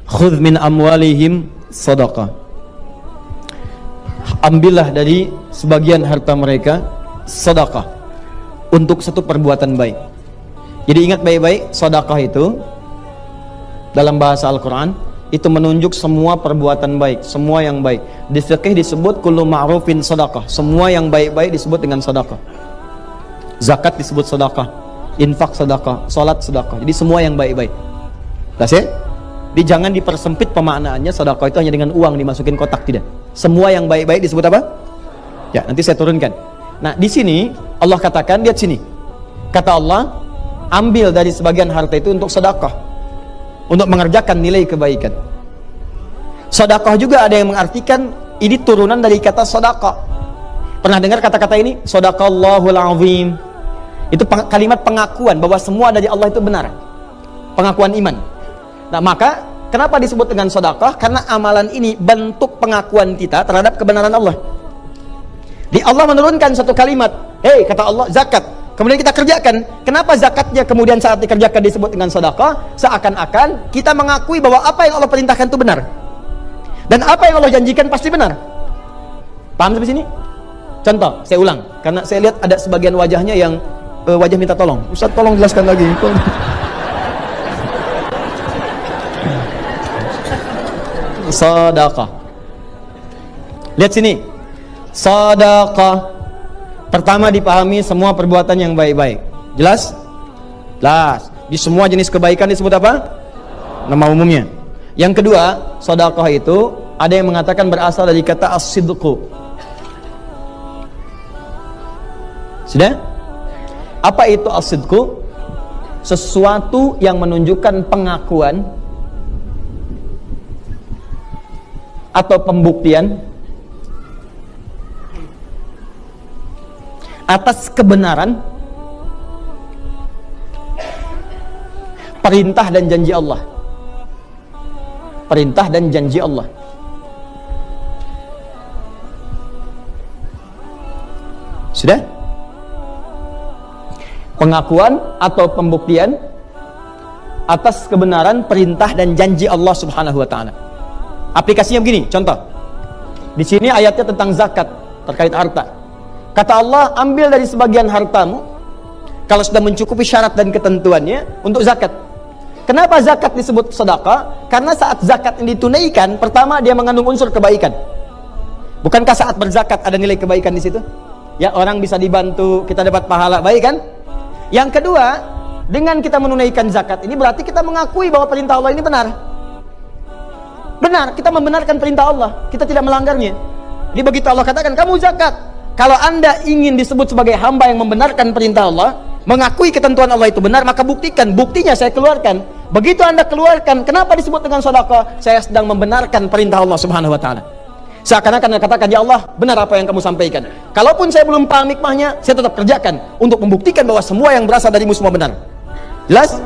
khudh min amwalihim sadaqah, ambillah dari sebagian harta mereka sedekah untuk satu perbuatan baik. Jadi ingat baik-baik, sedekah itu dalam bahasa Al-Quran itu menunjuk semua perbuatan baik, semua yang baik. Di fiqih disebut kullu ma'rufin sedekah, semua yang baik-baik disebut dengan sedekah. Zakat disebut sedekah, infak sedekah, salat sedekah. Jadi semua yang baik-baik. Jelas ya? Jadi jangan dipersempit pemaknaannya sedekah itu hanya dengan uang dimasukin kotak, tidak. Semua yang baik-baik disebut apa? Ya, nanti saya turunkan. Nah, di sini Allah katakan, lihat sini. Kata Allah, ambil dari sebagian harta itu untuk sedekah, untuk mengerjakan nilai kebaikan. Sedekah juga ada yang mengartikan ini turunan dari kata sedekah. Pernah dengar kata-kata ini? Shadaqallahul azim. Itu kalimat pengakuan bahwa semua dari Allah itu benar. Pengakuan iman. Nah, maka kenapa disebut dengan sedekah? Karena amalan ini bentuk pengakuan kita terhadap kebenaran Allah. Di Allah menurunkan satu kalimat, hei, kata Allah, zakat. Kemudian kita kerjakan. Kenapa zakatnya kemudian saat dikerjakan disebut dengan sedekah? Seakan-akan kita mengakui bahwa apa yang Allah perintahkan itu benar. Dan apa yang Allah janjikan pasti benar. Paham sampai sini? Contoh, saya ulang. Karena saya lihat ada sebagian wajahnya yang wajah minta tolong. Ustaz, tolong jelaskan lagi. Sedekah. Lihat sini. Sedekah. Pertama dipahami semua perbuatan yang baik-baik. Jelas? Jelas. Di semua jenis kebaikan disebut apa? Nama umumnya. Yang kedua, sedekah itu ada yang mengatakan berasal dari kata as-sidqu. Sudah? Apa itu as-sidqu? Sesuatu yang menunjukkan pengakuan atau pembuktian atas kebenaran perintah dan janji Allah. Perintah dan janji Allah. Sudah? Pengakuan atau pembuktian atas kebenaran perintah dan janji Allah Subhanahu wa taala. Aplikasinya begini, contoh. Di sini ayatnya tentang zakat terkait harta. Kata Allah, ambil dari sebagian hartamu kalau sudah mencukupi syarat dan ketentuannya untuk zakat. Kenapa zakat disebut sedekah? Karena saat zakat ini ditunaikan, pertama dia mengandung unsur kebaikan. Bukankah saat berzakat ada nilai kebaikan di situ? Ya, orang bisa dibantu, kita dapat pahala, baik kan? Yang kedua, dengan kita menunaikan zakat ini berarti kita mengakui bahwa perintah Allah ini benar. Benar, kita membenarkan perintah Allah, kita tidak melanggarnya. Jadi begitu Allah katakan, kamu zakat. Kalau Anda ingin disebut sebagai hamba yang membenarkan perintah Allah, mengakui ketentuan Allah itu benar, maka buktikan. Buktinya saya keluarkan. Begitu Anda keluarkan, kenapa disebut dengan sedekah? Saya sedang membenarkan perintah Allah Subhanahu wa taala. Seakan-akan Anda katakan, ya Allah, benar apa yang kamu sampaikan. Kalaupun saya belum paham hikmahnya, saya tetap kerjakan untuk membuktikan bahwa semua yang berasal darimu semua benar. Jelas?